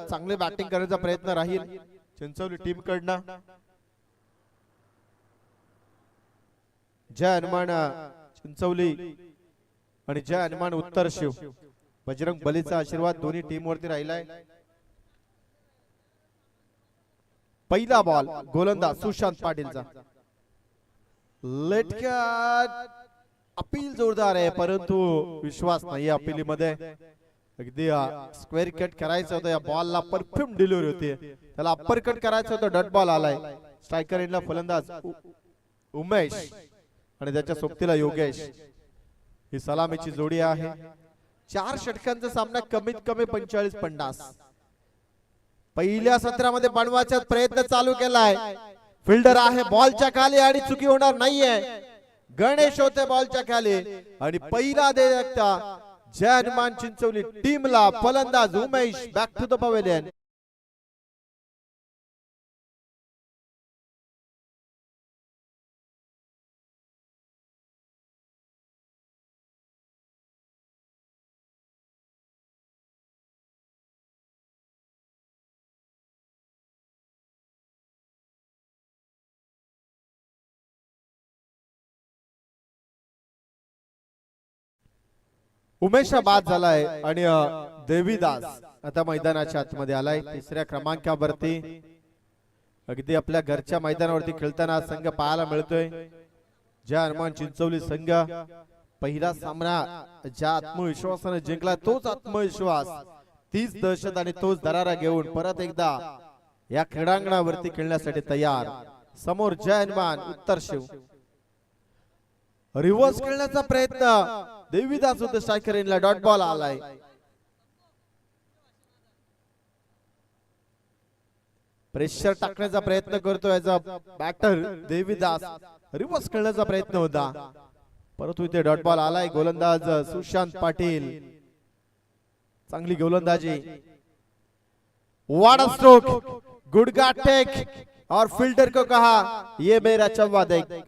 चांगले बॅटिंग करण्याचा प्रयत्न राहील चिंचवली टीम कडनं। जय हनुमान चिंचवली आणि जय हनुमान उत्तर शिव, बजरंग बलीचा आशीर्वाद दोन्ही टीम वरती राहिलाय। पहिला बॉल गोलंदाज सुशांत पाटीलचा, लेटकट अपील जोरदार आहे परंतु विश्वास नाही अपीलीमध्ये। अगदी स्क्वेअर कट करायचं होतं, या बॉलला परफेक्ट डिलिव्हरी होती, त्याला अप्पर कट करायचं होतं, डॉट बॉल आलाय। स्ट्रायकर एंडला फलंदाज उमेश आणि त्याच्या सोबतीला योगेश, ही सलामीची जोडी आहे। 4 षटकांचा सामना कमीत कमी 45-50। पहिल्या सत्रामध्ये बनवायचा प्रयत्न चालू केलाय, फिल्डर आहे बॉलच्या खाली आणि चुकी होणार नाहीये। गणेश होते बॉलच्या खाली आणि पहिला दे एकता जय हनुमान चिंचवली टीमला, फलंदाज Umesh back to the pavilion. Umesh बाद झालाय आणि देवीदास आता मैदानाच्या आतमध्ये आलाय। तिसऱ्या क्रमांकावरती अगदी आपल्या घरच्या मैदानावरती खेळताना संघ पाहायला मिळतोय। जय हनुमान चिंचवली संघ पहिला सामना ज्या आत्मविश्वासाने जिंकला तोच आत्मविश्वास, तीच दहशत आणि तोच दरारा घेऊन परत एकदा या क्रीडांगणावरती खेळण्यासाठी तयार। समोर जय हनुमान उत्तर शिव, रिव्हर्स खेळण्याचा प्रयत्न देवीदास होते, स्ट्रायकर एंडला डॉट बॉल आलाय। प्रेशर टाकण्याचा प्रयत्न करतो याचा बॅटर देवीदास, रिव्हर्स खेळण्याचा प्रयत्न होता परंतु इथे डॉट बॉल आलाय। गोलंदाज सुशांत पाटील, चांगली गोलंदाजी, वाडा स्ट्रोक, गुडगा टेक और फील्डर को कहा ये मेरा चव्वा देख।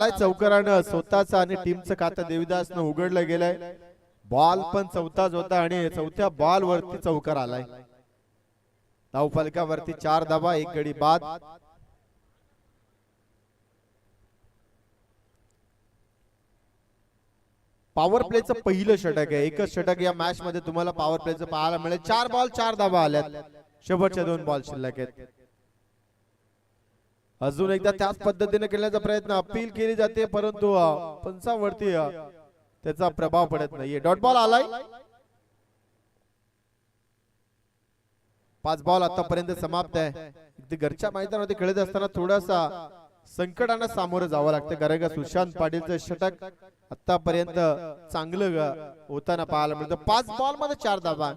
चौकारानं स्वतःचा आणि टीमचं खातं देवीदासनं उघडलं गेलंय। बॉल पण चौथाच होता आणि चौथ्या बॉल वरती चौकार आलाय। धाव फलकावरती 4 धावा, 1 गडी बाद। पॉवर प्लेचं पहिलं षटक आहे, एकच षटक या मॅच मध्ये तुम्हाला पॉवर प्लेचं पाहायला मिळेल। 4 बॉल 4 धावा आल्यात, शेवटच्या 2 बॉल शिल्लक आहेत। अजून एकदा त्याच पद्धतीने खेळण्याचा प्रयत्न, अपील केली जाते परंतु पंचावरती त्याचा प्रभाव पडत नाहीये। डॉट बॉल आलाय। 5 बॉल आतापर्यंत समाप्त आहे। अगदी घरच्या मैदानामध्ये खेळत असताना थोडासा संकटांना सामोरं जावं लागतं, कारण का सुशांत पाटीलचं षटक आतापर्यंत चांगलं होताना पाहायला मिळतं। 5 बॉल मध्ये 4 धावा,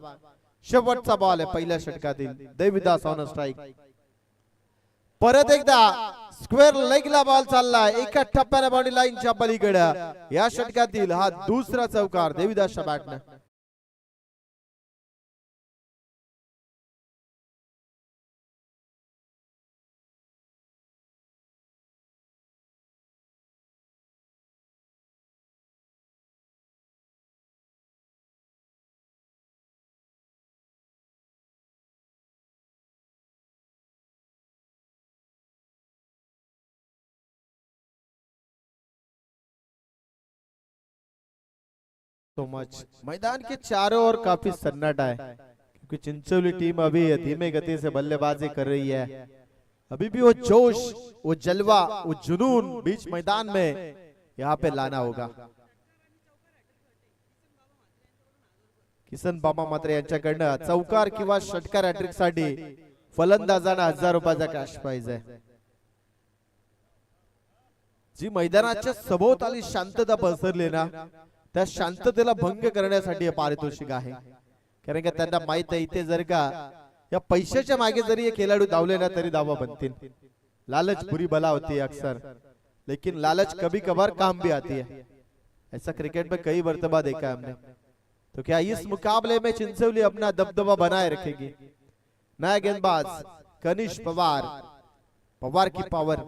शेवटचा बॉल आहे पहिल्या षटकातील। देवीदास ऑन स्ट्राइक, परत एकदा स्क्वेअर लेगला बॉल चाललाय, एका टप्प्याने बाउंड्री लाईनच्या पलीकडे। या षटकातील हा दुसरा चौकार देवीदासच्या बॅटने। so much। मैदान के चारों ओर काफी सन्नाटा है क्योंकि चिंचोली टीम अभी धीमे गति से बल्लेबाजी कर रही है। अभी भी वो जोश, वो जलवा, वो जुनून बीच मैदान में यहाँ पे लाना होगा। किसन बाबा मात्रे यांच्याकडनं चौकार किंवा षटकार हॅट्रिक साठी फलंदाजांना 1000 रुपयाचा कॅश प्राइज आहे। जी मैदानाच्या सभोवताली शांतता पसरली ना, त्या शांततेला भंग करण्यासाठी पारितोषिक आहे, कारण की त्यांना माहित आहे इथे जर का या पैशाच्या मागे जरी खेळाडू धावले ना तरी धावा बनतील। लालच बुरी बला होती है अक्सर, लेकिन लालच कभी कभार काम भी आती है। ऐसा क्रिकेट में कई मर्तबा देखा है हमने। तो क्या इस मुकाबले में चिंचोली अपना दबदबा बनाए रखेगी? नया गेंदबाज कनिष पवार, पवार की पॉवर.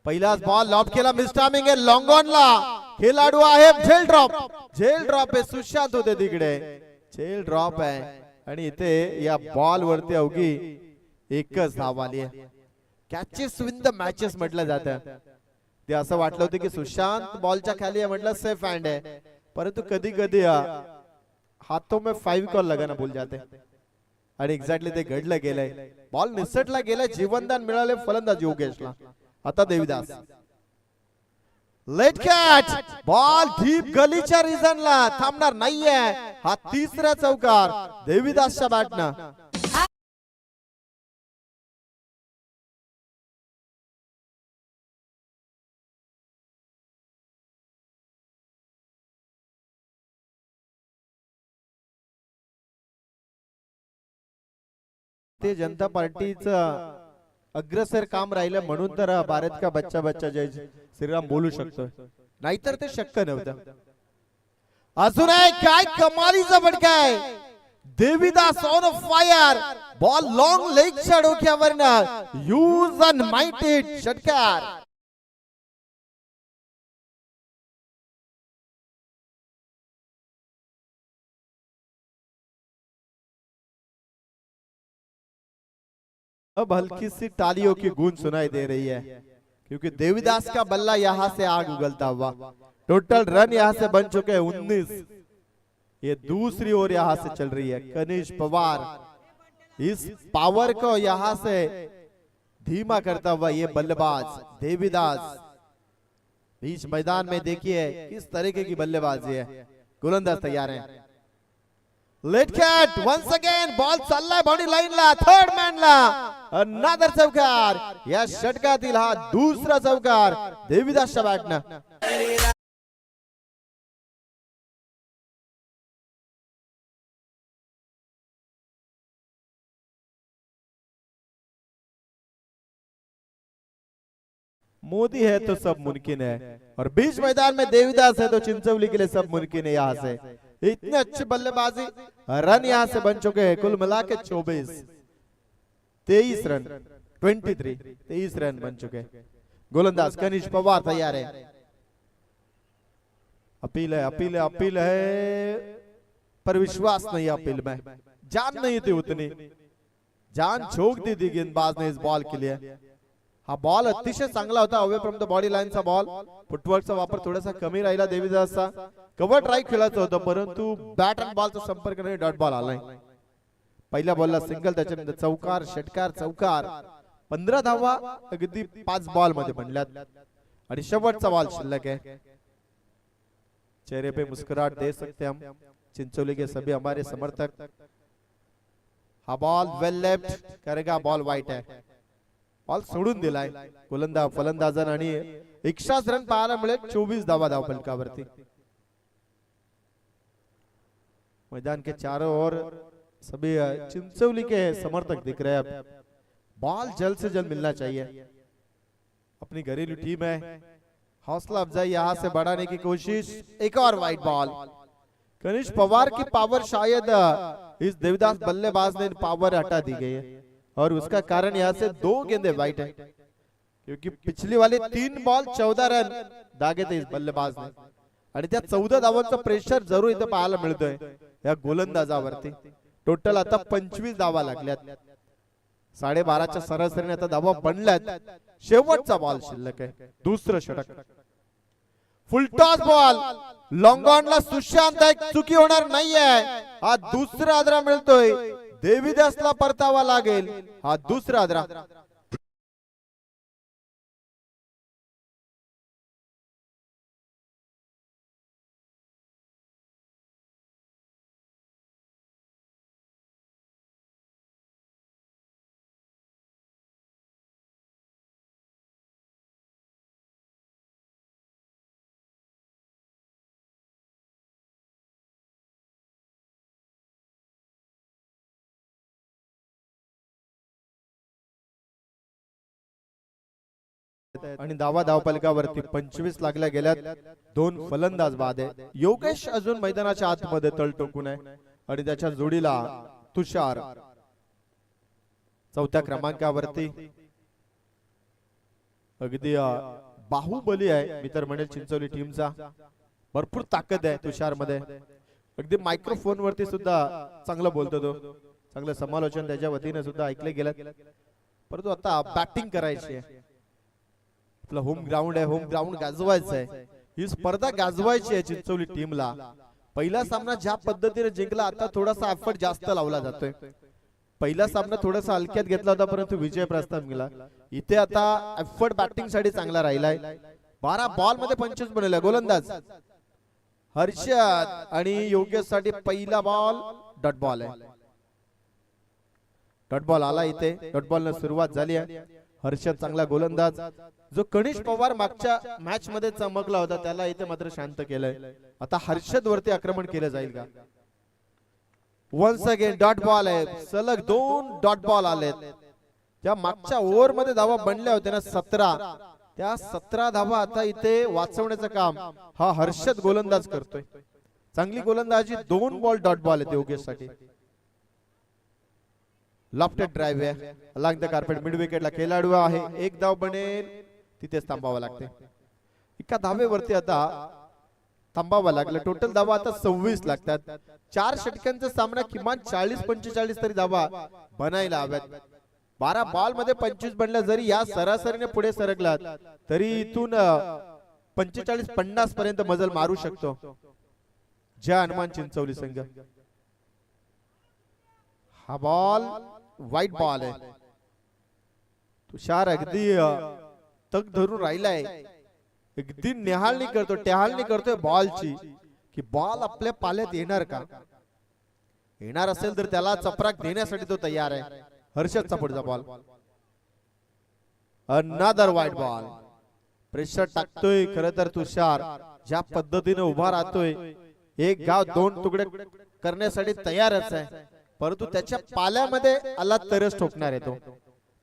पहिलाच बॉल लॉब केला, मिसटायमिंग आहे लॉंग ऑनला. खेळाडू आहे झेल ड्रॉप. झेल ड्रॉप आहे, सुशांत होते तिकडे. झेल ड्रॉप आहे आणि इथे या बॉल वरती अवघी एकच धाव आली आहे. कॅचेस विन द मॅचेस म्हटलं जातं. ते असं वाटलं होतं की सुशांत बॉलच्या खाली आहे, म्हटलं सेफ हँड आहे, परंतु कधी कधी हाथों में 5 कॉल लगाना भूल जाते. आणि एक्झॅक्टली ते घडलं गेलंय. बॉल निसटला गेलाय, जीवनदान मिळाले फलंदाज योगेशला. आता Devidas late catch. Ball deep गलीच्या रिजनला थांबणार नाहीये. हा तिसरा चौकार देवीदासच्या बॅटनं. भारतीय जनता पार्टीचं अग्रसर काम राहिलं म्हणून तर भारत का बच्चा बच्चा जय श्रीराम बोलू शकतो, नाहीतर ते शक्य नव्हतं. अजून काय कमालीचा फटका आहे. Devidas on fire. Ball long लेगच्या डोक्यावरनं यूज अन माइटेड षटकार. अब हल्की सी तालियों की गूंज सुनाई दे रही है क्योंकि देवीदास का बल्ला यहां से आग उगलता हुआ. टोटल रन यहां से बन चुके हैं 19. ये दूसरी ओर यहां से चल रही है. कनिष पवार इस पावर को यहां से धीमा करता हुआ ये बल्लेबाज देवीदास. बीच मैदान में देखिए किस तरीके की बल्लेबाजी है. गोलंदाज तैयार है. Late cut once again. Ball चाललाय बाउंड्री लाईनला, थर्ड मॅनला. अनदर चौकार. या षटकातील हा दुसरा चौकार देवीदासच्या बॅटनं. मोदी है तो सब मुमकिन है और बीच मैदान में देवीदास है तो चिंचोली के लिए सब मुमकिन है. यहाँ से इतनी अच्छी बल्लेबाजी. रन यहां से बन चुके हैं कुल मिला के 23 रन 23 रन बन चुके. गोलंदाज कनिष पवार तैयार है. अपील है, अपील है, अपील है, पर विश्वास नहीं अपील में. जान नहीं थी उतनी, जान झोंक दी थी गेंदबाज ने इस बॉल के लिए. हा बॉल अतिशय चांगला होता. अवे फ्रॉम द बॉडी लाईनचा बॉल. फुटवर्कचा वापर थोडासा कमी राहिला देवीदासचा. कव्हर ड्राईव्ह खेळायचं होतं परंतु बॅट आणि बॉलचा संपर्क नाही. डॉट बॉल आलाय. पहिल्या बॉलला सिंगल, त्याच्यानंतर चौकार, षटकार, चौकार. 15 धावा अगदी 5 बॉल मध्ये बनल्यात आणि शेवटचा बॉल शिल्लक है. चेहरे पे मुस्कुराहट दे सकते हम चिंचोली के सभी हमारे समर्थक. हा बॉल वेल लेफ्ट करेगा. बॉल वाईट है. बॉल सोडून दिलाय गोलंदाज फलंदाजन आणि 61 रन पाहायला मिळेल. 24 धावा धावफलकावरती. मैदान के चारों ओर सभी चिंचोली के समर्थक दिख रहे हैं. बॉल जल्द से जल्द मिलना चाहिए. अपनी घरेलू टीम है. हौसला अफजाई यहां से बढ़ाने की कोशिश. एक और वाइट बॉल. कनिष पवार की पावर शायद इस देवीदास बल्लेबाज ने पावर हटा दी गई है और उसका कारण यहाँ से 2 गेंदे वाइट है क्योंकि पिछली वाले 3 बॉल 14 रन दागे थे इस बल्लेबाज ने आणि त्या 14 धावांचा प्रेशर जरूर इथे पाहायला मिळतोय या गोलंदाजावरती. टोटल आता 25 धावा लागल्यात. 12.5च्या सरासरीने आता धावा बनल्यात. शेवटचा बॉल शिल्लक आहे. दुसरं षटक. Full toss ball. लॉंग ऑनला सुशांत. एक चुकी होणार नाहीये. हा दुसरा आदरा मिळतोय. देवीदासला परतावा लागेल. हा दुसरा आदरा. आणि धावा धावफलकावरती 25 लागल्या गेल्यात. 2 फलंदाज बाद आहे. योगेश अजून मैदानाच्या आतमध्ये तळ टोकून आहे आणि त्याच्या जोडीला तुषार. चौथ्या क्रमांकावरती अगदी बाहुबली आहे मी तर म्हणेल चिंचोली टीमचा. भरपूर ताकद आहे तुषार मध्ये. अगदी मायक्रोफोन वरती सुद्धा चांगलं बोलतो तो. चांगलं समालोचन त्याच्या वतीने सुद्धा ऐकले गेलं. परंतु आता बॅटिंग करायची आहे. आपलं होम ग्राउंड आहे. होम ग्राउंड गाजवायचं आहे. ही स्पर्धा गाजवायची आहे चिंचोली टीमला. पहिला सामना ज्या पद्धतीने जिंकला आता थोडासा एफर्ट जास्त लावला जातोय. पहिला सामना थोडासा हलक्यात घेतला होता परंतु विजय प्रस्थान मिळाला. इथे आता एफर्ट बॅटिंग साठी चांगला राहिलाय. 12 बॉल मध्ये 25 बनवले. गोलंदाज हर्षद आणि योगेश साठी पहिला बॉल डॉट बॉल आहे. डॉट बॉल आला इथे. डॉट बॉल न सुरुवात झाली आहे. हर्षद चांगला गोलंदाज. जो कनिष पवार मागच्या मॅच मध्ये चमकला होता त्याला इथे मात्र शांत केलंय. आता हर्षद वरती आक्रमण केलं जाईल का. वन्स अगेन डॉट बॉल आहे. सलग 2 डॉट बॉल आलेत. त्या मागच्या ओव्हर मध्ये धावा बनल्या होत्या ना 17. त्या 17 धावा आता इथे वाचवण्याचं काम हा हर्षद गोलंदाज करतोय. चांगली गोलंदाजी. 2 बॉल डॉट बॉल आहेत योगेश साठी. लॉफ्टेड ड्राइव्ह आहे. अलॉंग द कार्पेट मिड विकेटला खेळाडू आहे. एक धाव बनेल तिथेच थांबावं लागते. एका धावेवरती आता थांबावं लागलं. टोटल धावा आता 26 लागतात. 4 षटकांचा सामना किमान 40-45 तरी धावा बनायला हव्यात. 12 बॉल मध्ये 25 बनल्या. जरी या सरासरीने पुढे सरकलात तरी इथून 45-50 पर्यंत मजल मारू शकतो जय हनुमान चिंचवली संघ. हा बॉल वाईट बॉल आहे. तुषार अगदी तग धरून राहिलाय. अगदी निहाळणी करतो टहाळणी करतोय बॉलची की बॉल आपल्या पाल्यात येणार का. येणार असेल तर त्याला चपराक देण्यासाठी तो तयार आहे. हर्षदचा पुढचा बॉल. अनदर वाईट बॉल. प्रेशर टाकतोय खरं तर तुषार. ज्या पद्धतीने उभा राहतोय. एक गाव 2 तुकडे करण्यासाठी तयारच आहे. परंतु त्याच्या पाल्यामध्ये आला तरच ठोकणार आहे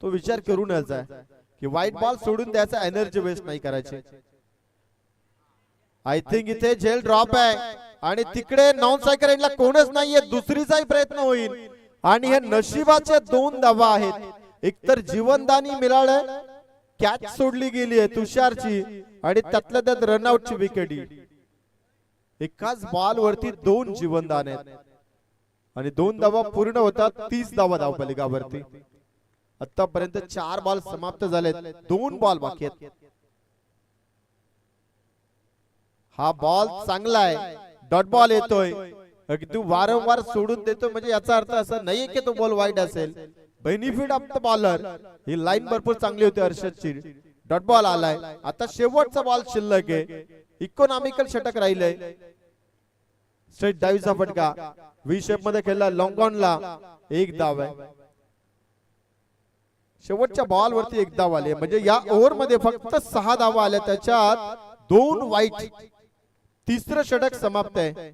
तो विचार करूनच आहे की वाईट बॉल सोडून द्यायचा. एनर्जी वेस्ट नाही करायची. आय थिंक इथे झेल ड्रॉप आहे आणि तिकडे नॉन स्ट्रायकर एंडला कोणच नाहीये. दुसरीचाही प्रयत्न होईल आणि हे नशिबाचे 2 धावा आहेत. एकतर जीवनदानी मिळालं. कॅच सोडली गेली आहे तुषारची आणि त्यातल्या त्यात रनआउटची विकेट. एकाच बॉल वरती 2 जीवनदान आहेत आणि 2 धावा पूर्ण होतात. 30 धावा धावफलकावरती. आतापर्यंत 4 बॉल समाप्त झालेत. 2 बॉल बाकी आहेत. हा बॉल चांगला आहे. डॉट बॉल येतोय. अगदी वारंवार सोडून देतो म्हणजे याचा अर्थ असा नाहीये की तो बॉल वाईट असेल. Benefit of the bowler. He line भरपूर चांगली होती हर्षदची. डॉट बॉल आलाय. आता शेवटचा बॉल शिल्लक आहे. इकॉनॉमिकल षटक राहिलंय. स्ट्रेट डावीचा फटका. व्ही शेप मध्ये खेळला. लॉंग ऑनला 1 धाव आहे. शेवटच्या बॉल वरती 1 धाव आली. म्हणजे या ओव्हर मध्ये फक्त 6 धावा आल्या. त्याच्यात 2 वाईट. तिसरं षटक समाप्त आहे.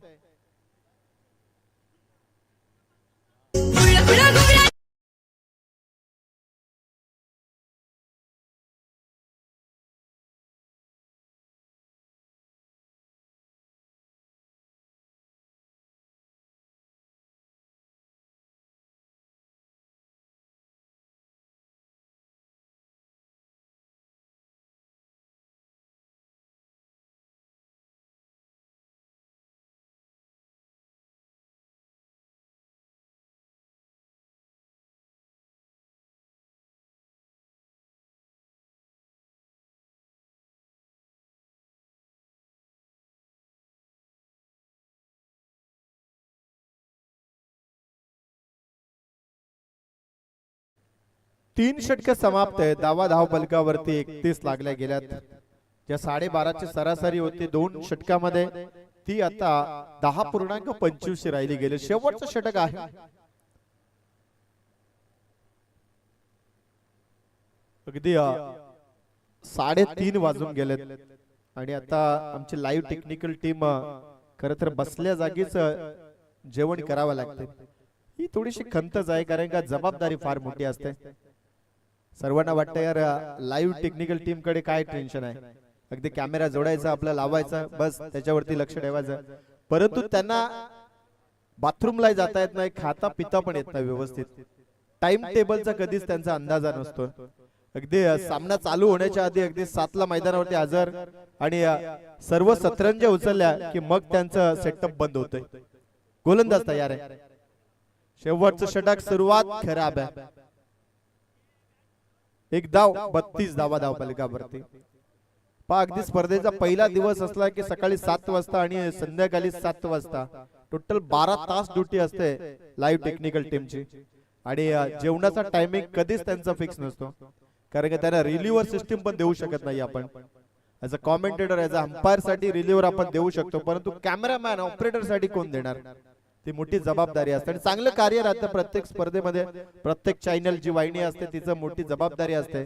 तीन षटक समाप्त आहे. धावा धावफलकावरती 31 लागल्या गेल्यात. ज्या 12.5ची सरासरी होती 2 षटकामध्ये ती आता 10.25 राहिली गेली. शेवटचं षटक आहे. अगदी 3:30 वाजून गेलेत आणि आता आमची लाईव्ह टेक्निकल टीम खरं तर बसल्या जागीच जेवण करावं लागते. ही थोडीशी खंतच आहे कारण का जबाबदारी फार मोठी असते. सर्वांना वाटतं यार लाईव्ह टेक्निकल टीम कडे काय टेन्शन आहे. अगदी कॅमेरा जोडायचा आपला लावायचा बस त्याच्यावरती लक्ष ठेवायचं. परंतु त्यांना बाथरूमला जाता येत नाही. खाता पिता पण येत नाही व्यवस्थित. टाइम टेबलचा कधीच त्यांचा अंदाजा नसतो. अगदी सामना चालू होण्याच्या आधी अगदी 7ला मैदानावरती हजर आणि सर्व सतरंज्या उचलल्या की मग त्यांचं सेटअप बंद होतंय. गोलंदाज तयार आहे. शेवटचं षटक सुरुवात खराब आहे. एक धाव 32 धावा धावफलकावरती. अगदी स्पर्धेचा पहिला दिवस असला की सकाळी 7 वाजता आणि संध्याकाळी 7 वाजता टोटल 12 तास ड्युटी असते लाईव्ह टेक्निकल टीमची. आणि जेवणाचा टायमिंग कधीच त्यांचा फिक्स नसतो, कारण की त्यांना रिलीव्हर सिस्टीम पण देऊ शकत नाही आपण. As a commentator, as a umpire साठी रिलीव्हर आपण देऊ शकतो, परंतु कॅमेरामॅन ऑपरेटर साठी कोण देणार? ती मोठी जबाबदारी असते आणि चांगलं कार्य राहतं प्रत्येक स्पर्धेमध्ये. प्रत्येक चॅनल जी वाहिनी असते तिचं मोठी जबाबदारी असते,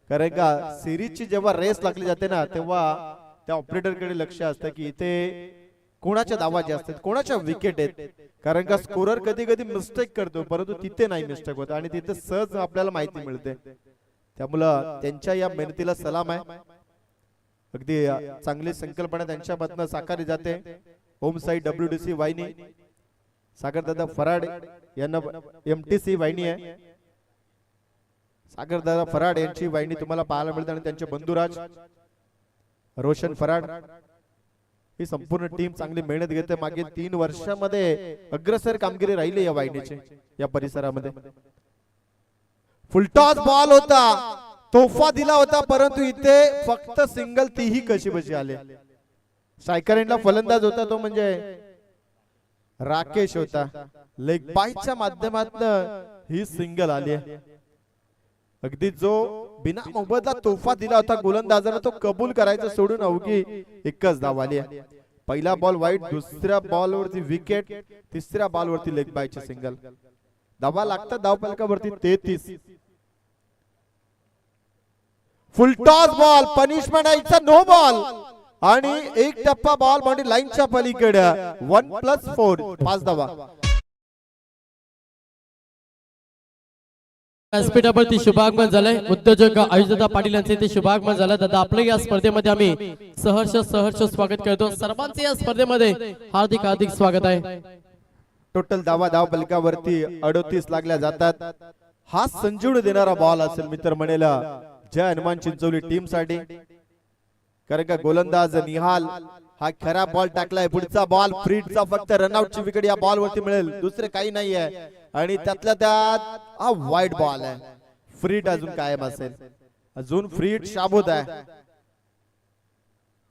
कारण का सिरीजची जेव्हा रेस लागली जाते ना तेव्हा त्या ऑपरेटर कडे लक्ष असतं की इथे कोणाच्या धावा जास्त आहेत, कोणाच्या विकेट आहेत. कारण का स्कोरर कधी कधी मिस्टेक करतो, परंतु तिथे नाही मिस्टेक होत आणि तिथे सहज आपल्याला माहिती मिळते. त्यामुळं त्यांच्या या मेहनतीला सलाम आहे. अगदी चांगली संकल्पना त्यांच्यामधनं साकारली जाते. होम साइड WDC वाहिनी, सागरदादा फराड यांना MTC वाहिनी आहे. सागरदादा फराड यांची वाहिनी तुम्हाला पाहायला मिळते आणि त्यांचे बंधुराज रोशन फराड. ही संपूर्ण टीम चांगली मेहनत घेते. मागील 3 वर्षामध्ये अग्रसर कामगिरी राहिली या वाहिनीची या परिसरामध्ये. फुलटॉस बॉल होता, तोफा दिला होता, परंतु इथे फक्त सिंगल, तीही कशी बशी आले. स्ट्रायकर एंडला फलंदाज होता तो म्हणजे राकेश होता. लेग बाईच्या माध्यमातून ही सिंगल आली. अगदी जो बिना मोबदला तोफा दिला होता गोलंदाजाने तो कबूल करायचं सोडून अवघी एकच धाव आली. पहिला बॉल वाईट, दुसऱ्या बॉलवरती विकेट, तिसऱ्या बॉलवरती लेग बायची सिंगल. धावा लागतात धावफलकावरती 33. फुलटॉस बॉल, पनिशमेंट आहे, नो बॉल आणि एक टप्पा बॉल बाउंड्री लाईनच्या पलीकडे. 1+4 5 धावा. व्यासपीठावरती शुभागमन झालंय. उद्योजक आयुषदादा पाटील यांचे ते शुभागमन झालं. दादा आपलं या स्पर्धेमध्ये आम्ही सहर्ष स्वागत करतो. सर्वांचे या स्पर्धेमध्ये हार्दिक हार्दिक स्वागत आहे. टोटल धावा धावफलकावरती 38 लागल्या जातात. हा संजीवनी देणारा बॉल असेल मित्र म्हणेल जय हनुमान चिंचोली टीम साठी, कारण का गोलंदाज निहाल हा खरा बॉल टाकलाय. पुढचा बॉल फ्रीडचा, फक्त रनआउटची विकेट या बॉल वरती मिळेल, दुसरे काही नाही आहे. आणि त्यातल्या त्यात हा वाईट बॉल आहे. फ्रीड अजून कायम असेल, अजून फ्रीड शाबूत आहे.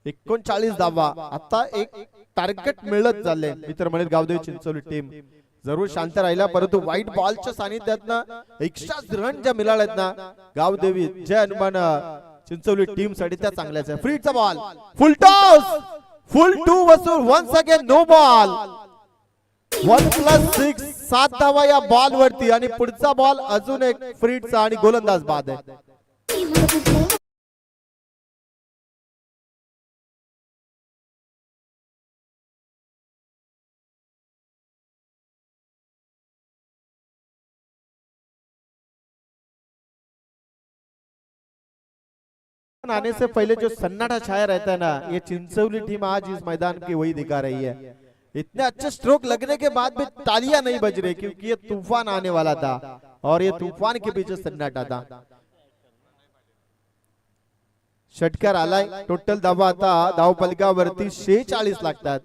39 धावा. आता एक टार्गेट मिळत चालले मित्र म्हणेल गावदेवी चिंचोली टीम. जरूर शांत राहिला, परंतु व्हाईट बॉलच्या सानिध्यातनं एक्स्ट्रा रन ज्या मिळाल्यात ना गावदेवी जय हनुमान चिंचोली टीम साठी त्या चांगल्याच आहे. फ्रीडचा बॉल, फुल टॉस, फुल 2 वसूल, वन्स अगेन नो बॉल. 1+6 7 धावा या बॉल वरती आणि पुढचा बॉल अजून एक फ्रीडचा आणि गोलंदाज बाद आहे. आने से पहले जो सन्नाटा छाया रहता है ना, ये चिंचोली टीम आज इस मैदान की वही दिखा रही है. इतने अच्छे स्ट्रोक लगने के बाद भी तालियां नहीं बज रही, क्योंकि ये तूफान आने वाला था और ये तूफान के पीछे सन्नाटा था. षटकार आलाय. टोटल धावा आता धावफलकावरती 46 लागतात.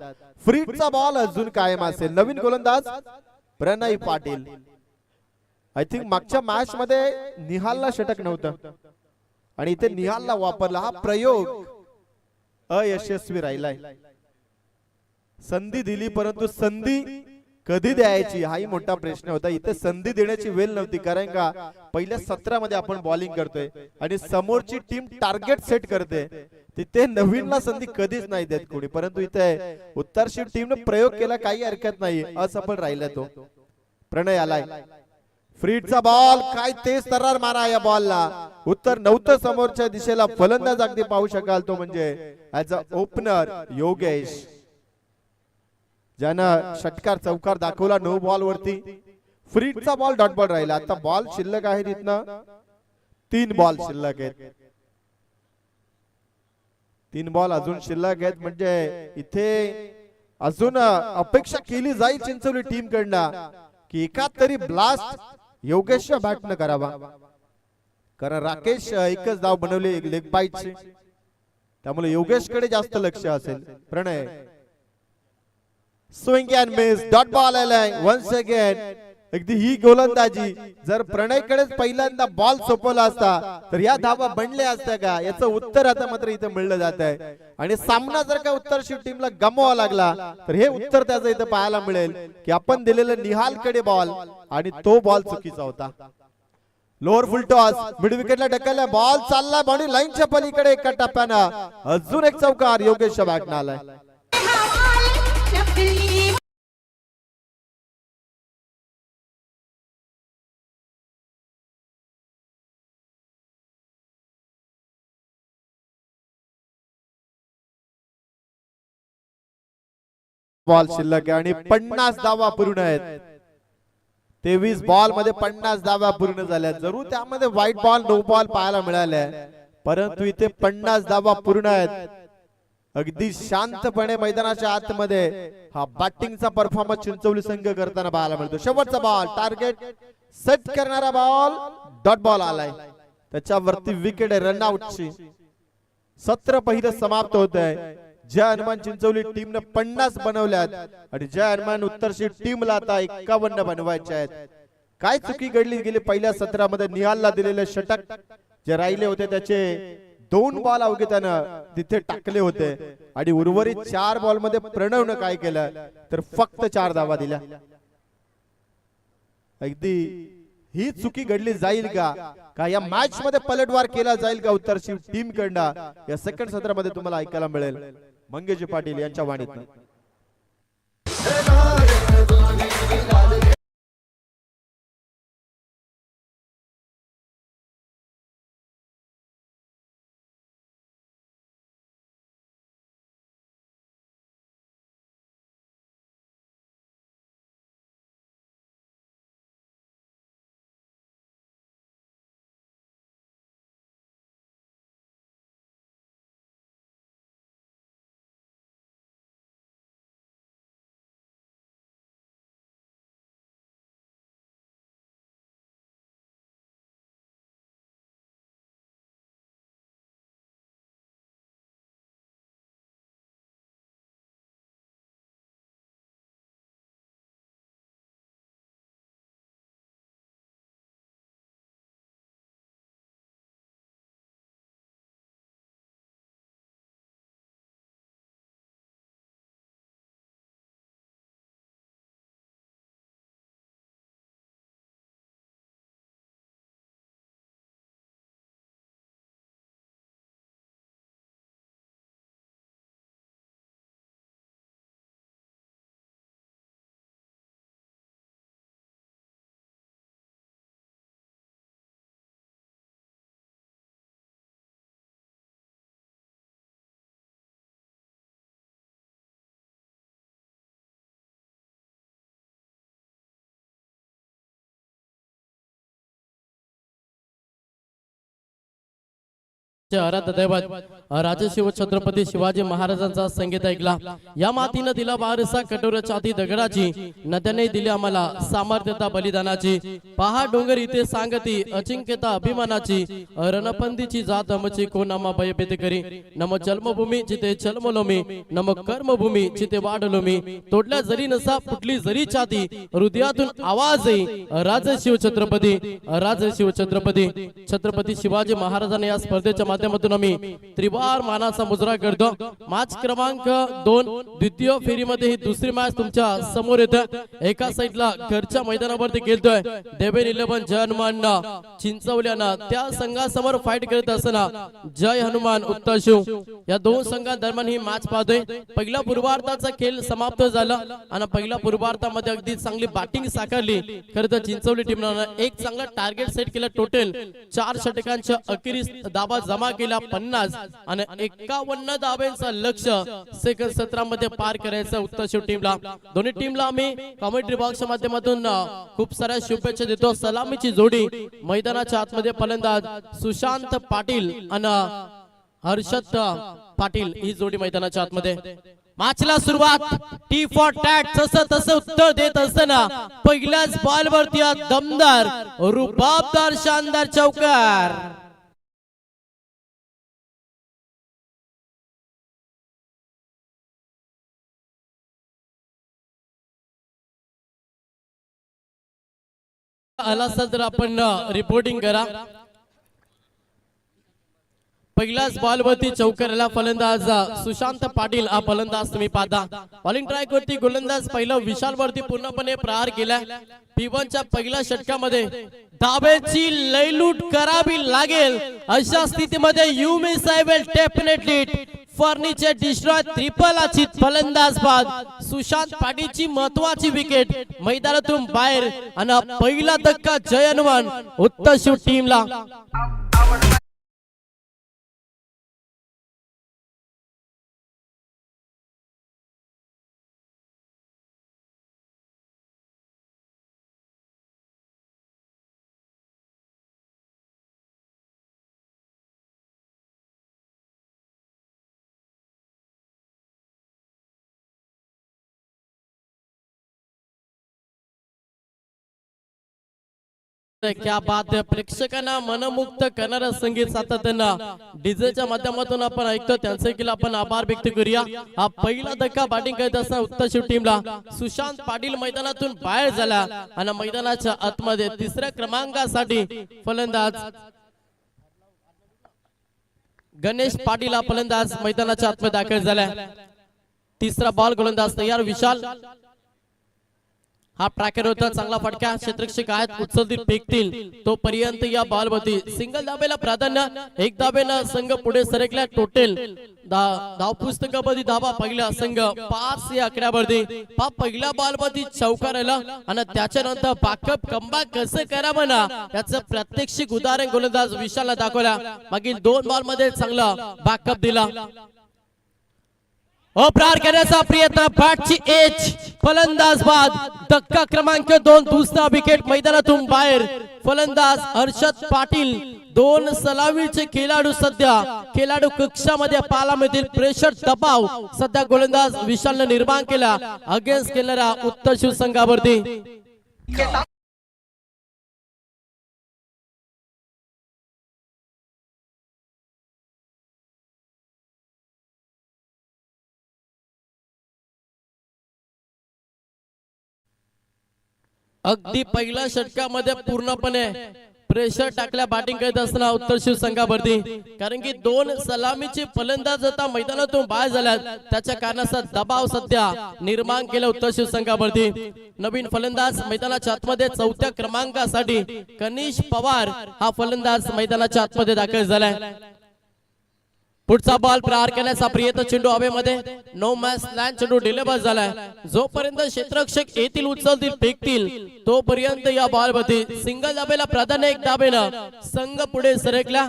फ्रीडचा बॉल अजून कायम असेल. नवीन गोलंदाज प्रणय पाटील. आय थिंक मागच्या मॅच मध्ये निहालला षटक नव्हतं आणि इथे निहालला वापरला. हा प्रयोग अयशस्वी राहिलाय. संधी दिली, परंतु संधी कधी द्यायची हाही मोठा प्रश्न होता. इथे संधी देण्याची वेळ नव्हती, कारण का पहिल्या 17 मध्ये आपण बॉलिंग करतोय आणि समोरची टीम टार्गेट सेट करते. तिथे नवीनला संधी कधीच नाही देत कोणी, परंतु इथे उत्तरशी टीमने प्रयोग केला, काही हरकत नाही, असफल राहिला तो. प्रणय आलाय. फ्रीडचा बॉल, काय तेज तरार मारा या बॉलला. उत्तर नव्हतं समोरच्या दिशेला. फलंदाज अगदी पाहू शकाल तो म्हणजे ऍज अ ओपनर योगेश, ज्यानं षटकार चौकार दाखवला. नो बॉल वरती फ्रीडचा बॉल डॉट बॉल राहिला. आता बॉल शिल्लक आहे तिथनं 3 बॉल शिल्लक आहेत. 3 बॉल अजून शिल्लक आहेत, म्हणजे इथे अजून अपेक्षा केली जाईल चिंचोली टीम कडनं की एका तरी ब्लास्ट योगेशच्या बॅटनं करावा, कारण राकेश एकच धाव बनवले लेग बाईटचे, त्यामुळे योगेशकडे जास्त लक्ष असेल. Pranay swing and miss, dot ball आलाय वन्स अगेन. अगदी ही गोलंदाजी जर प्रणयकडेच पहिल्यांदा बॉल सोपवला असता तर या धावा बनल्या असत्या का, याचं उत्तर आता मात्र इथे मिळलं जात आहे. आणि सामना जर का उत्तरशी टीमला गमवावा लागला तर हे उत्तर त्याचं इथे पाहायला मिळेल की आपण दिलेलं निहालकडे बॉल आणि तो बॉल चुकीचा होता. लोअर फुल टॉस, मिड विकेटला ढकलला, बॉल चालला बॉडी लाईनच्या पलीकडे एका टप्प्यानं अजून एक चौकार योगेशच्या बॅटनं आलाय. बॉल शिल्लक आहे आणि 50 धावा पूर्ण आहेत. 23 बॉल मध्ये 50 धावा पूर्ण झाल्या. जरूर त्यामध्ये व्हाईट बॉल नो बॉल पाहायला मिळाल्या, परंतु इथे 50 धावा पूर्ण आहेत. अगदी शांतपणे मैदानाच्या आतमध्ये हा बॅटिंगचा परफॉर्मन्स चिंचवली संघ करताना पाहायला मिळतो. शेवटचा बॉल, टार्गेट सेट करणारा बॉल, डॉट बॉल आलाय, त्याच्यावरती विकेट आहे रनआउटची. सत्र पहिलं समाप्त होत आहे. जय हनुमान चिंचवली टीमने 50 बनवल्यात आणि जय हनुमान उत्तरशी टीमला आता 51 बनवायचे आहेत. काय चुकी घडली गेली पहिल्या सत्रामध्ये, निहालला दिलेले षटक जे राहिले होते त्याचे 2 बॉल अवघे त्यानं तिथे टाकले होते आणि उर्वरित 4 बॉल मध्ये प्रणवनं काय केलं तर फक्त 4 धावा दिल्या. अगदी ही चुकी घडली जाईल का या मॅच मध्ये पलटवार केला जाईल का उत्तरशी टीम कडनं, या सेकंड सत्रामध्ये तुम्हाला ऐकायला मिळेल मंगेशजी पाटील यांच्या वाणीतून. आराध्य दैवत राजशिव छत्रपती शिवाजी महाराजांचा संगीत ऐकला. या मातीनं दिला वारसा कठोर छाती दगडाची, नद्याने दिली आम्हाला सामर्थ्यता बलिदानाची. पहा डोंगर इथे सांगती अचिंक्यता अभिमानाची, रणपंथीची जात आमची कोण आम्हा भयभीत करी. नम जन्मभूमी जिथे जन्मलो मी, नम कर्मभूमी जिथे वाढलो मी. तोडल्या जरी नसा फुटली जरी छाती, हृदयातून आवाज येई राजशिव छत्रपती, राजशिव छत्रपती. छत्रपती शिवाजी महाराजांनी या स्पर्धेच्या माध्यमातून आम्ही त्रिवार मानाचा मुजरा करतो. मॅच क्रमांक 2 द्वितीय फेरीमध्ये ही दुसरी मॅच तुमच्या समोर येते. एका साइडला घरच्या मैदानावरती खेळतोय देवेन 11 जय हनुमान चिंचवल्यानं, त्या संघासमोर फाईट करत असताना जय हनुमान उत्तरशिव या दोन संघांदरम्यान ही मॅच पाहतोय. पहिला पूर्वार्धाचा खेळ समाप्त झाला आणि पहिल्या पूर्वार्धामध्ये अगदी चांगली बॅटिंग साकारली. खरं तर चिंचवली टीमनं एक चांगला टार्गेट सेट केला. टोटल 4 षटकांच्या अखेरीस धावा जमा केला 50 आणि 51 धावांचं लक्ष्य सेकंड सत्रामध्ये पार करायचं उत्तरशिव टीमला. दोन्ही टीमला आम्ही कमेंट्री बॉक्सच्या माध्यमातून खूप साऱ्या शुभेच्छा देतो. सलामीची जोडी मैदानाच्या आतमध्ये फलंदाज सुशांत पाटील आणि हर्षद पाटील ही जोडी मैदानाच्या आतमध्ये. मॅचला सुरुवात टी फॉर टॅट तसं उत्तर देत असताना पहिल्याच बॉल वरती दमदार रुबाबदार शानदार चौकार. आला तर आपण रिपोर्टिंग करा. पहिल्याच बॉल वरती चौकाराला फलंदाज सुशांत पाटील हा फलंदाज तुम्ही पाहता. बॉलिंग ट्रॅक वरती गोलंदाज पहिलं विशाल वरती पूर्णपणे प्रहार केलाय. P1 च्या पहिल्या षटकामध्ये धाब्याची लयलूट करावी लागेल अशा स्थितीमध्ये you miss I will definitely furniture destroy triple अचित फलंदाज बाद सुशांत पाटीलची महत्वाची विकेट मैदानातून बाहेर आणि पहिला धक्का जय हनुमान उत्तर शिव टीमला. क्या बात आहे. प्रेक्षकांना मनमुक्त करणारं संगीत सातत्यानं डीजेच्या माध्यमातून आपण ऐकतो त्यांचे देखील आपण आभार व्यक्त करूया. हा पहिला धक्का बॅटिंग करत असताना उत्तर शिव टीमला सुशांत पाटील मैदानातून बाहेर झाला आणि मैदानाच्या आतमध्ये तिसऱ्या क्रमांकासाठी फलंदाज गणेश पाटील हा फलंदाज मैदानाच्या आतमध्ये दाखल झाला. तिसरा बॉल गोलंदाज तयार विशाल. हा ट्रॅकर होता चांगला फटका क्षेत्ररक्षक आहेत उचलतील फेकतील तोपर्यंत या बॉल वरती सिंगल धाब्याला प्राधान्य. एक धाब्यानं संघ पुढे सरकला. टोटल धाव पुस्तकामध्ये धावा पहिला संघ 5 या आकड्यावरती पहिल्या बॉल वरती चौकार आला आणि त्याच्यानंतर बॅकअप कमबॅक कसं करावं ना याचं प्रात्यक्षिक उदाहरण गोलंदाज विशालला दाखवला. मागील 2 बॉल मध्ये चांगला बॅकअप दिला. अप्रहार करण्याचा प्रयत्न बॅटची एज फलंदाज बाद धक्का क्रमांक 2 दुसरा विकेट मैदानातून बाहेर. फलंदाज हर्षद पाटील 2 सलामीचे खेळाडू सध्या खेळाडू कक्षामध्ये पाहायला मिळतील. प्रेशर दबाव सध्या गोलंदाज विशालने निर्माण केला अगेन्स्ट केलेल्या उत्तर शिव संघावरती. अगदी पहिल्या षटकामध्ये पूर्णपणे प्रेशर टाकल्या बॅटिंग करत असताना उत्तर शिव संघावरती कारण की 2 सलामीचे फलंदाज आता मैदानातून बाहेर झाल्यात त्याच्या कारणाचा दबाव सध्या निर्माण केला उत्तर शिव संघावरती. नवीन फलंदाज मैदानाच्या आतमध्ये 4थ्या क्रमांकासाठी कनिष पवार हा फलंदाज मैदानाच्या आतमध्ये दाखल झालाय. पुढचा बॉल प्रहार करण्याचा प्रयत्न चेंडू हवेमध्ये नो मॅच लँड चेंडू डिलिव्हर झालाय. जोपर्यंत क्षेत्ररक्षक येतील उचलतील फेकतील तोपर्यंत या बॉल मध्ये सिंगल धाब्याला प्राधान्य. एक धाब्यानं संघ पुढे सरकला.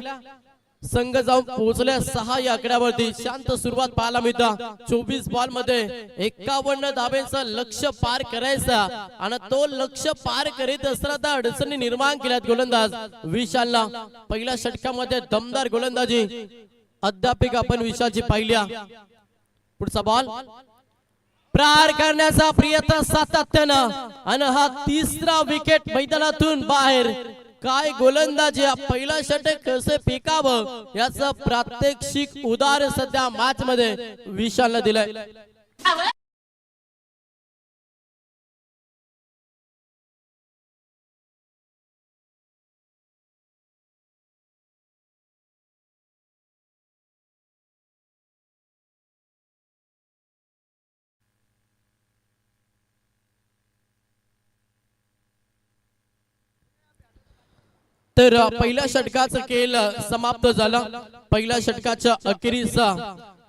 संघ जाऊन पोहोचल्या 6 या आकड्यावरती. शांत सुरुवात पाहायला मिळता. 24 बॉल मध्ये 51 धाब्यांचं लक्ष्य पार करायचा आणि तो लक्ष्य पार करीत असताना अडचणी निर्माण केल्यात गोलंदाज विशालला. पहिल्या षटकामध्ये दमदार गोलंदाजी अद्यापिक आपण विशालची पाहिल्या. पुढचा बॉल प्रहार करण्याचा प्रयत्न सातत्यानं आणि हा तिसरा विकेट मैदानातून बाहेर. काय गोलंदाजी पहिला षटक कसे फेकावं याचं प्रात्यक्षिक उदाहरण सध्या मॅच मध्ये विशालने दिलंय. तर पहिल्या षटकाचा खेळ समाप्त झाला. पहिल्या षटकाच्या अखेरीचा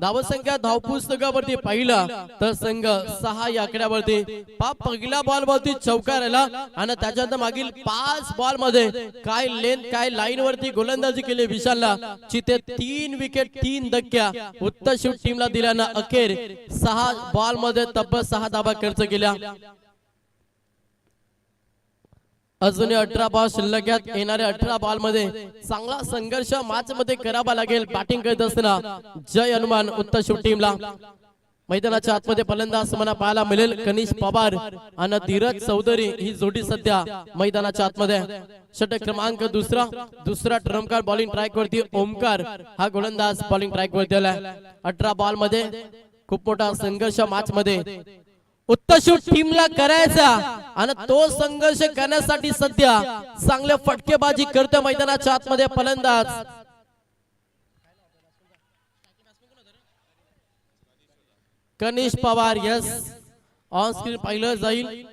धावसंख्या धावपुस्तकावरती पाहिला तर संघ 6 या आकड्यावरती पहिल्या बॉल वरती चौकार आला आणि त्याच्यानंतर मागील 5 बॉल मध्ये काय लेंथ काय लाईन वरती गोलंदाजी केली विशालला. जिथे 3 विकेट 3 धक्क्या उत्तर शिव टीमला दिल्यानं अखेर 6 बॉल मध्ये तब्बल 6 धावा खर्च केल्या. अजून 18 बॉल शिल्लक आहेत. येणाऱ्या 18 बॉल मध्ये चांगला संघर्ष मॅच मध्ये करावा लागेल बॅटिंग करत असताना जय हनुमान उत्तर शिव टीमला. मैदानाच्या आतमध्ये फलंदाज मला पाहायला मिळेल कनिष पवार आणि धीरज चौधरी ही जोडी सध्या मैदानाच्या आतमध्ये. षटक क्रमांक दुसरा ट्रम्पकार बॉलिंग ट्रॅक वरती ओमकार हा गोलंदाज बॉलिंग ट्रॅक वरती आलाय. 18 बॉल मध्ये खूप मोठा संघर्ष मॅच मध्ये उत्तरशूट टीमला करायचा आणि तो संघर्ष करण्यासाठी सध्या चांगले फटकेबाजी करतोय मैदानाच्या आतमध्ये फलंदाज Kanish Pawar. Yes, on screen पाहिलं जाईल.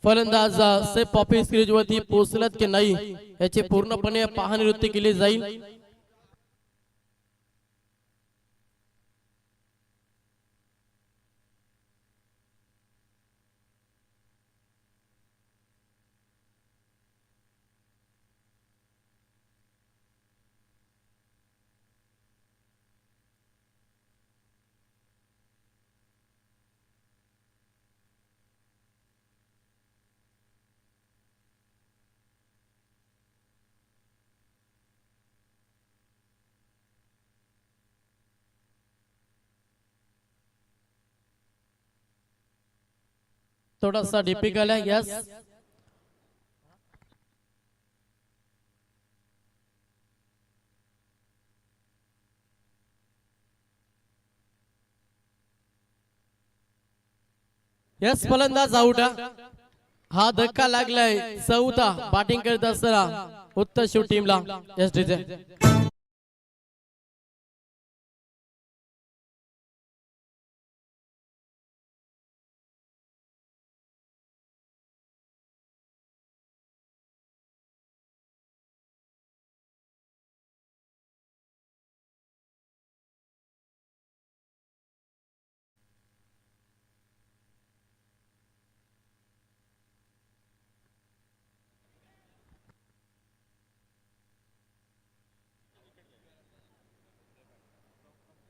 फलंदाज सेफ ऑफिस क्रीज वरती पोहोचलत की नाही याची पूर्णपणे पाहणी केली जाईल. थोडासा डिफिकल्ट है. यस, यस, फलंदाज आउट. हा धक्का लागलाय चौथा बॅटिंग करत असताना उत्तर शिव टीमला. Yes DJ.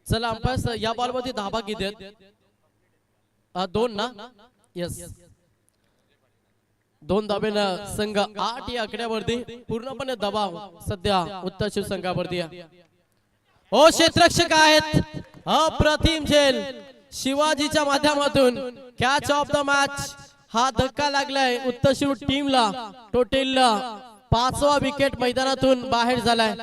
चला अंपायर्स या बॉल मध्ये धाबा किती आहेत? 2 ना. यस, 2 धाब्यानं संघ 8 या आकड्यावरती पूर्णपणे दबाव सध्या उत्तर शिव संघावरती आहे. ओ क्षेत्ररक्षक आहेत अप्रतिम झेल शिवाजीच्या माध्यमातून कॅच ऑफ द मॅच. हा धक्का लागलाय उत्तर शिव टीमला. टोटल 5वा विकेट मैदानातून बाहेर झालाय.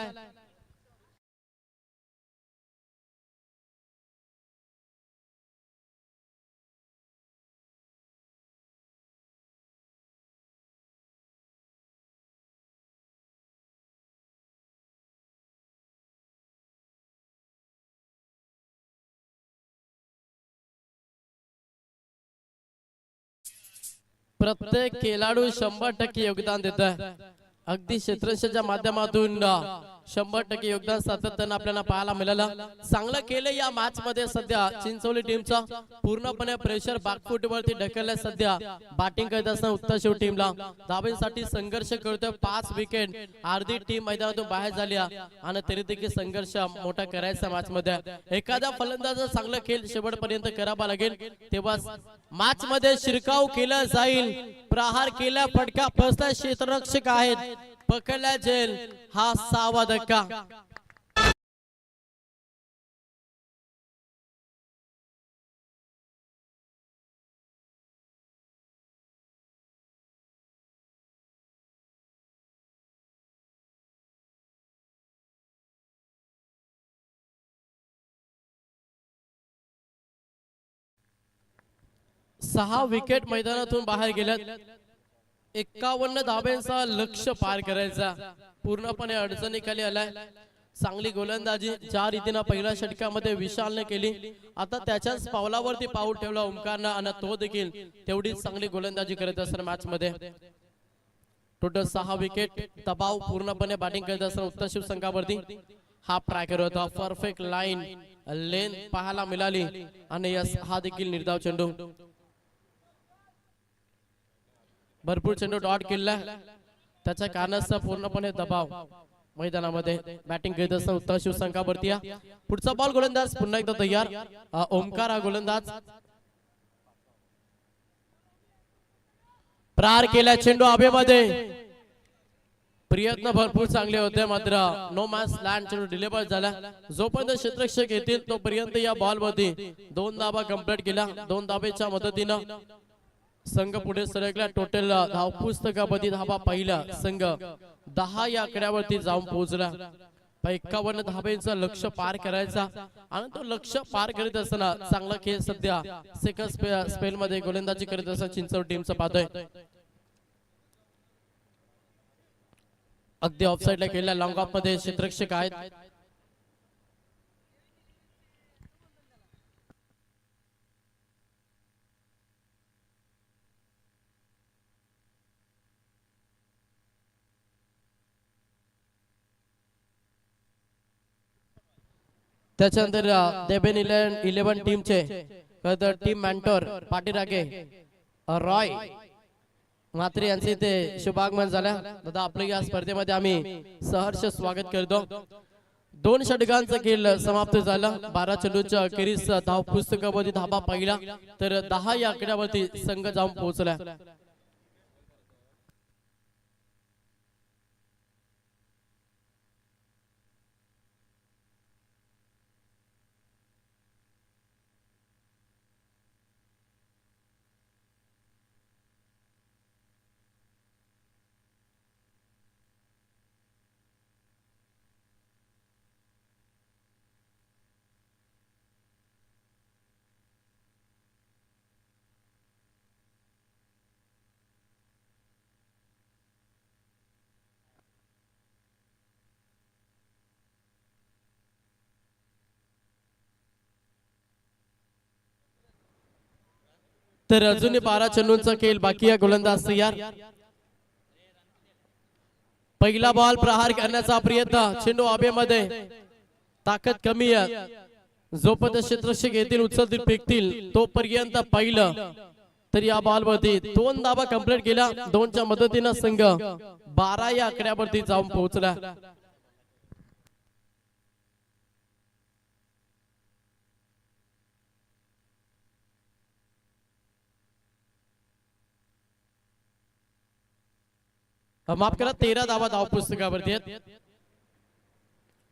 प्रत्येक खेळाडू 100% योगदान देत आहे. अगदी क्षेत्ररक्षणाच्या माध्यमातून 100% योगदान सातत्याने आपल्याला पाहायला मिळालं. चांगलं केलं या मॅच मध्ये. सध्या चिंचोली टीमचा पूर्णपणे प्रेशर बॅकफुट वरती ढकललाय. सध्या बॅटिंग करत असताना उत्तर शिव टीमला धाब्यांसाठी संघर्ष करतोय. 5 विकेट अर्धी टीम मैदानातून बाहेर झाली आणि तरी देखील संघर्ष मोठा करायचा मॅच मध्ये. एखाद्या फलंदाजाचा चांगला खेळ शेवटपर्यंत करावा लागेल तेव्हा मॅच मध्ये शिरकाव केला जाईल. प्रहार केला, फटका फसला, क्षेत्ररक्षक आहेत पकडला जेल. हा 6वा धक्का. सहा विकेट मैदानातून बाहेर गेल्यात. 51 धाब्यांचा लक्ष्य पार करायचा पूर्णपणे अडचणीखाली आलाय. चांगली गोलंदाजी ज्या रीतीने पहिल्या षटकामध्ये विशालने केली, आता त्याच्याच पावलावरती पाऊल ठेवला ओमकारनं आणि तो देखील तेवढीच चांगली गोलंदाजी करत असताना मॅच मध्ये. Total 6 wicket. दबाव पूर्णपणे बॅटिंग करत असताना उत्तर शिव संघावरती. हा ट्रॅकर होता. परफेक्ट लाईन लेन पाहायला मिळाली आणि यस हा देखील निर्धाव चेंडू. भरपूर चेंडू डॉट केला, त्याच्या कारणास्तव पूर्णपणे दबाव मैदानामध्ये बॅटिंग करत असताना उत्तर शिव संघावरती. पुढचा बॉल गोलंदाज पुन्हा एकदा तयार. ओमकार हा गोलंदाज. प्रहार केला, चेंडू हवेमध्ये. प्रयत्न भरपूर चांगले होते मात्र नो मॅच लँड चेंडू डिलिव्हर झाला. जोपर्यंत क्षेत्ररक्षक येतील तोपर्यंत या बॉल मध्ये 2 धाबा कंप्लीट केल्या. 2 धाबेच्या मदतीनं संघ पुढे सरकला. टोटल धाव पुस्तकामध्ये धाबा पहिला संघ 10 या आकड्यावरती जाऊन पोहोचला. 51 धाब्यांचं लक्ष्य पार करायचा आणि तो लक्ष्य पार करीत असताना चांगला खेळ सध्या सेकंड स्पेल मध्ये गोलंदाजी करीत असताना चिंचवड टीमचा पाहतोय. अगदी ऑफसाईडला खेळल्या लॉंग ऑफ मध्ये क्षेत्ररक्षक आहेत. त्याच्यानंतर देबेन 11 टीमचे टीम मेंटोर पाटीरागे रॉय म्हात्रे यांचे ते शुभागमन झाल्या. दादा आपलं या स्पर्धेमध्ये आम्ही सहर्ष स्वागत करतो. 2 षटकांचा खेळ समाप्त झाला. 12 चेंडूच्या अखेरीस धाव पुस्तकामध्ये धाबा पहिला तर 10 या आकड्यावरती संघ जाऊन पोहोचला. तर अजूनही 12 चेंडूंचा खेळ बाकी आहे. गोलंदाज तयार. पहिला बॉल प्रहार करण्याचा प्रयत्न. चेंडू हवेमध्ये ताकद कमी आहे. जोपर्यंत क्षेत्ररक्षक येतील उचलतील फेकतील तोपर्यंत पहिलं तर या बॉल वरती 2 धाबा कंप्लीट केल्या. 2च्या मदतीनं संघ 12 या आकड्यावरती जाऊन पोहोचला. माफ करा 13 धावा धाव पुस्तकावरती आहेत.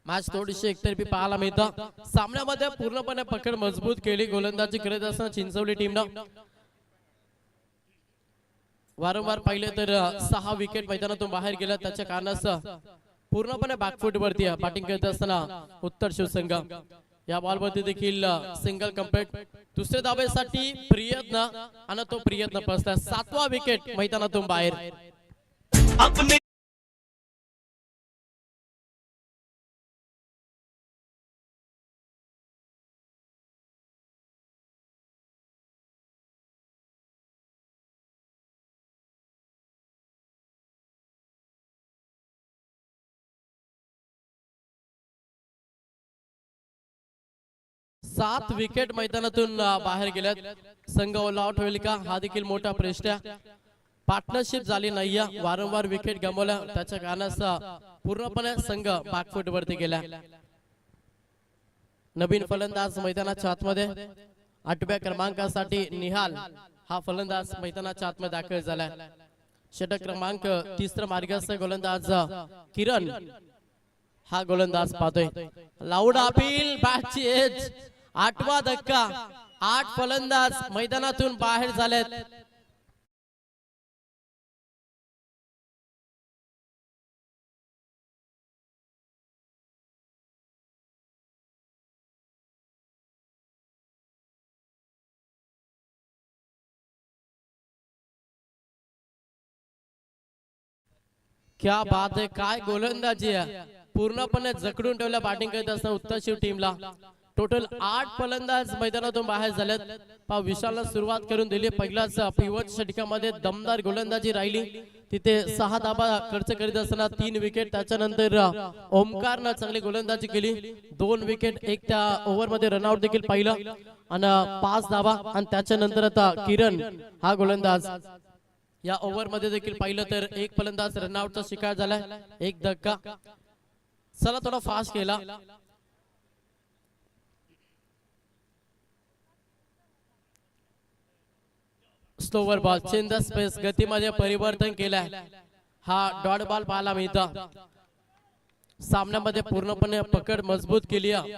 मॅच थोडीशी एकतर्फी पाहायला मिळतं. सामन्यामध्ये पूर्णपणे पकड मजबूत केली गोलंदाजी करत असताना चिंचवली टीमनं. वारंवार पाहिले तर 6 विकेट मैदानातून बाहेर गेल्या. त्याच्या कारणास्तव पूर्णपणे बॅकफूट वरती बॅटिंग करत असताना उत्तर शिवसंघ. या बॉल वरती देखील सिंगल कंप्लीट. दुसऱ्या धावेसाठी प्रयत्न आणि तो प्रयत्न फसला. 7वा विकेट मैदानातून बाहेर. अपने सात विकेट मैदानातून बाहेर गेल्यात. संघ ऑल आउट होईल का हा देखील मोठा प्रश्न आहे. पार्टनरशिप झाली नाहीये. वारंवार विकेट गमावल्या त्याच्या कारणास्तव पूर्णपणे संघ बॅकफूट वरती गेला. नवीन फलंदाज मैदानाच्या आतमध्ये 8व्या क्रमांकासाठी निहाल हा फलंदाज मैदानाच्या आतमध्ये दाखल झाला. षटक क्रमांक 3 मार्गस्थ गोलंदाज किरण हा गोलंदाज पाहतोय. लाऊड अपील बॅटची एज. 8वा धक्का. 8 फलंदाज मैदानातून बाहेर झालेत. क्या बात आहे. काय गोलंदाजी आहे. पूर्णपणे जखडून ठेवल्या बॅटिंग करत असताना उत्तर शिव टीमला. टोटल 8 फलंदाज मैदानातून बाहेर झालेत. विशालला सुरुवात करून दिली. पहिल्याच पिवट षटकामध्ये दमदार गोलंदाजी राहिली. तिथे 6 धाबा खर्च करीत असताना 3 विकेट. त्याच्यानंतर ओमकारनं चांगली गोलंदाजी केली. 2 विकेट. एक त्या ओव्हर मध्ये रनआउट देखील पाहिलं आणि 5 धाबा. आणि त्याच्यानंतर आता किरण हा गोलंदाज या ओव्हर मध्ये देखील पाहिलं तर एक फलंदाज रनआउटचा शिकार झाला. एक धक्का. चला थोडा फास्ट केला. Slower ball. Change the space. गतीमध्ये परिवर्तन केलंय. हा डॉट बॉल पाहायला मिळतं. सामन्यामध्ये पूर्णपणे पकड मजबूत केली आहे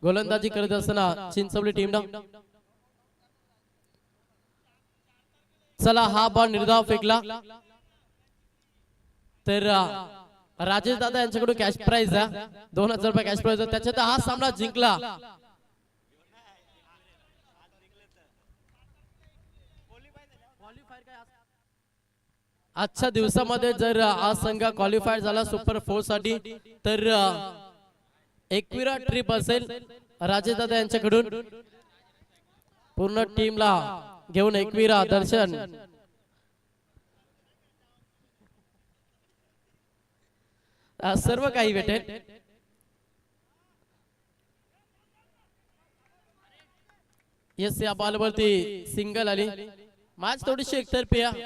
गोलंदाजी करत असताना चिंचवली टीमनं. चला हा बॉल निर्धाव फेकला तर राजेश दादा यांच्याकडून कॅश प्राइज आहे 2000 रुपये कॅश प्राइज. त्याच्यात हा सामना जिंकला. आजच्या दिवसामध्ये जर हा संघ क्वालिफाय झाला सुपर 4 साठी तर एकविरा ट्रिप असेल राजेश दादा यांच्याकडून. पूर्ण टीमला घेऊन एकविरा दर्शन सर्व काही भेटेल. येस या बॉलवरती सिंगल आली. मॅच थोडीशी एकतर्फी आहे.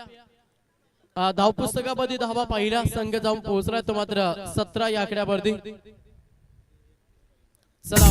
धावपुस्तकामध्ये धावा पहिला संघ जाऊन पोहोचलाय तो मात्र 17 या आकड्यावरती. चला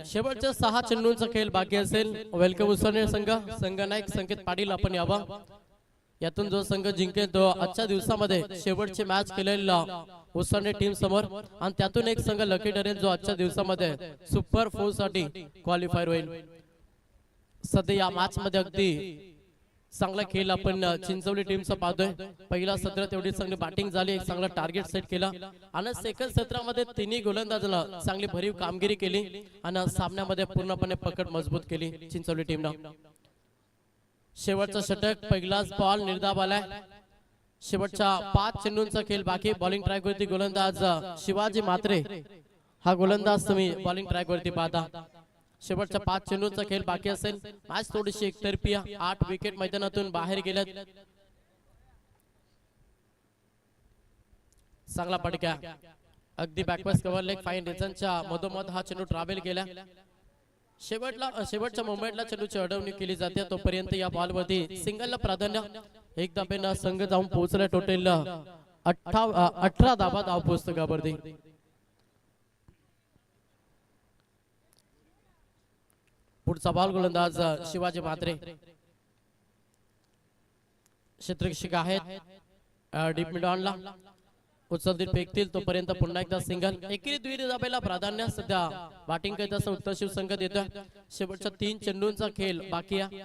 शेवटच्या 6 चेंडूंचा खेळ बाकी असेल. वेलकम उसरणे संघ नायक संकेत पाटील आपण यावा. यातून जो संघ जिंकेल तो आजच्या दिवसामध्ये शेवटची मॅच केलेला उसरणे टीम समोर आणि त्यातून एक संघ लकी ठरेल जो आजच्या दिवसामध्ये सुपर 4 साठी क्वालिफायर होईल. सध्या या मॅच मध्ये अगदी चांगला खेळ आपण चिंचवली टीमचा पाहतोय. पहिला सत्र तेवढी चांगली बॅटिंग झाली, एक चांगला टार्गेट सेट केला आणि सेकंड सत्रामध्ये तिन्ही गोलंदाजांना चांगली भरीव कामगिरी केली आणि सामन्यामध्ये पूर्णपणे पकड मजबूत केली चिंचवली टीमनं. शेवटचा षटक पहिलाच बॉल निर्धाव आलाय. शेवटच्या 5 चेंडूंचा खेळ बाकी. बॉलिंग ट्रॅक वरती गोलंदाज शिवाजी म्हात्रे हा गोलंदाज तुम्ही बॉलिंग ट्रॅक वरती पाहता. शेवटच्या 5 चेंडूंचा खेळ बाकी असेल. मॅच थोडीशी एकतर्फी आहे. 8 विकेट मैदानातून बाहेर गेल्यात. चांगला फटका अगदी बॅकवर्ड कव्हर लेग फाईन रिझनच्या मधोमध हा चेंडू ट्रॅव्हल केला. शेवटच्या मोमेंटला चेंडूची अडवणी केली जाते. तोपर्यंत या बॉलवरती सिंगलला प्राधान्य. एक धाब्यानं संघ जाऊन पोहोचला. टोटल 18 धाबा धाव पुस्तकावरती. पुढचा बॉल गोलंदाज शिवाजी म्हात्रे क्षेत्ररक्षक आहेत डीप मिड ऑनला उचलतील फेकतील तोपर्यंत पुन्हा एकदा सिंगल. एकेरी द्वितीय धाब्याला प्राधान्य. सध्या बॅटिंग करत असं उत्तर शिव संघ देतोय. शेवटच्या 3 चेंडूंचा खेळ बाकी आहे.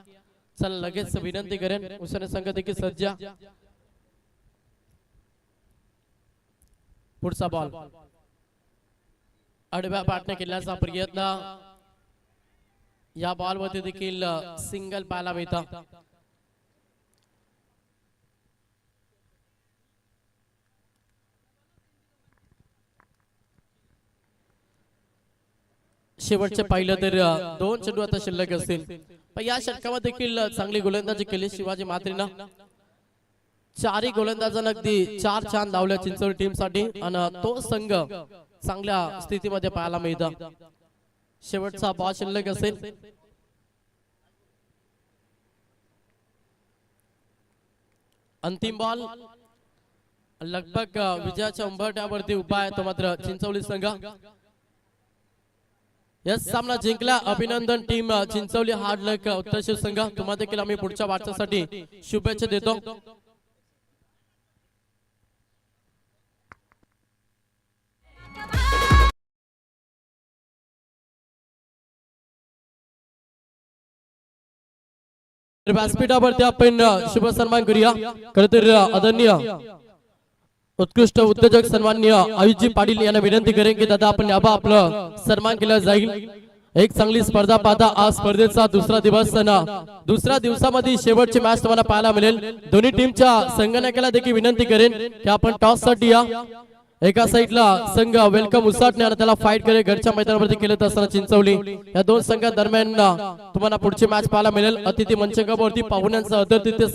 चला लगेच विनंती करेन उसने संघ देखील सज्ज. पुढचा बॉल आडव्या पाटने केल्याचा प्रयत्न. या बॉल वरती देखील सिंगल पाहायला मिळतं. शेवटचे पाहिलं तर 2 चेंडू आता शिल्लक असतील. पण या षटकामध्ये देखील चांगली गोलंदाजी केली शिवाजी म्हात्रेनं. 4ही गोलंदाजांना अगदी 4 छान धावल्या चिंचवली टीम साठी आणि तो संघ चांगल्या स्थितीमध्ये पाहायला मिळतं. शेवटचा बॉल शिल्लक असेल. अंतिम बॉल लगभग विजयाच्या उंबरठ्यावरती उभा आहे तो मात्र चिंचवली संघ. यस सामना जिंकला. अभिनंदन टीम चिंचवली. हार्ड लक उत्तर शिव संघ. तुम्हाला देखील आम्ही पुढच्या वाटचालीसाठी शुभेच्छा देतो. व्यासपीठावरती आपण शुभ सन्मान करूया. खरं तर आदरणीय उत्कृष्ट उद्योजक सन्माननीय आयुषजी पाटील यांना विनंती करेन की दादा आपण याबा आपलं सन्मान केला जाईल. एक चांगली स्पर्धा पाहता आज स्पर्धेचा दुसरा दिवस दुसऱ्या दिवसामध्ये शेवटची मॅच तुम्हाला पाहायला मिळेल। दोन्ही टीमच्या संघनायकाला देखील विनंती करेन की आपण टॉस साठी या। एका साईडला संघ वेलकम उसाटणे आणि त्याला फाईट करे घरच्या मैदानावरती केलं असताना चिंचवली या दोन संघादरम्यान तुम्हाला पुढची मॅच पाहायला मिळेल। अतिथी मंचावरती पाहुण्यांचं आदरातिथ्य